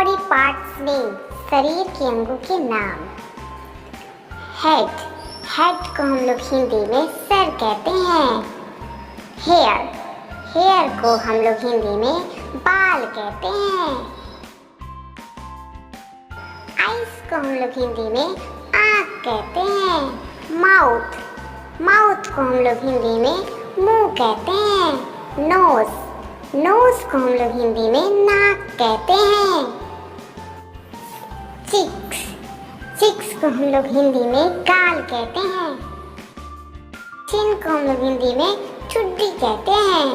Body parts name, शरीर के अंगों के नाम। हेड, हेड को हम लोग हिंदी में सर कहते हैं। हेयर, हेयर को हम लोग हिंदी में बाल कहते हैं। आइस को हम लोग हिंदी में आँख कहते हैं। माउथ, माउथ को हम लोग हिंदी में मुंह कहते हैं। नोज, नोज को हम लोग हिंदी में नाक कहते हैं। चिक्स, चिक्स को हम लोग हिंदी में गाल कहते हैं। चिन को हम लोग हिंदी में चुड्डी कहते हैं।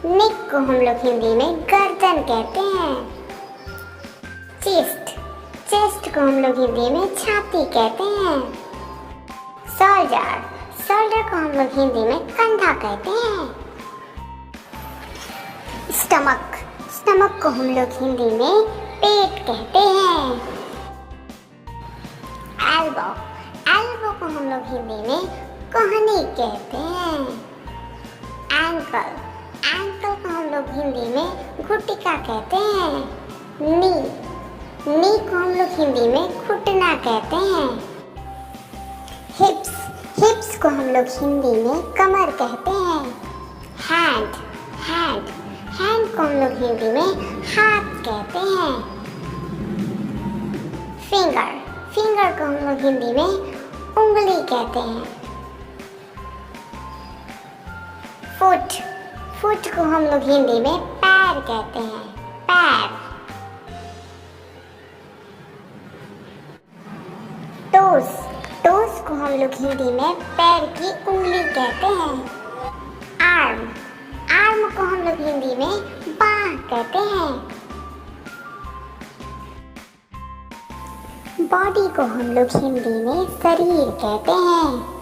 नेक को हम लोग हिंदी में गर्दन कहते हैं। चेस्ट, चेस्ट को हम लोग हिंदी में छाती कहते हैं। शोल्डर, शोल्डर को हम लोग हिंदी में कंधा कहते हैं। स्टमक, स्टमक को हम लोग हिंदी में पेट कहते हैं। एल्बो, एल्बो को हम लोग हिंदी में कोहनी कहते हैं। एंकल, एंकल को हम लोग हिंदी में घुटिका कहते हैं। नी, नी को हम लोग हिंदी में घुटना कहते हैं। हिप्स, हिप्स को हम लोग हिंदी में कमर कहते हैं। हैंड, हैंड, हैंड को हम लोग हिंदी में हाथ कहते हैं। फिंगर, फिंगर को हम लोग हिंदी में उंगली कहते हैं। फुट, फुट को हम लोग हिंदी में पैर कहते हैं। पैर। टोस, टोस को हम लोग हिंदी में पैर की उंगली कहते हैं। आर्म, आर्म को हम लोग हिंदी में बांह कहते हैं। बॉडी को हम लोग हिंदी में शरीर कहते हैं।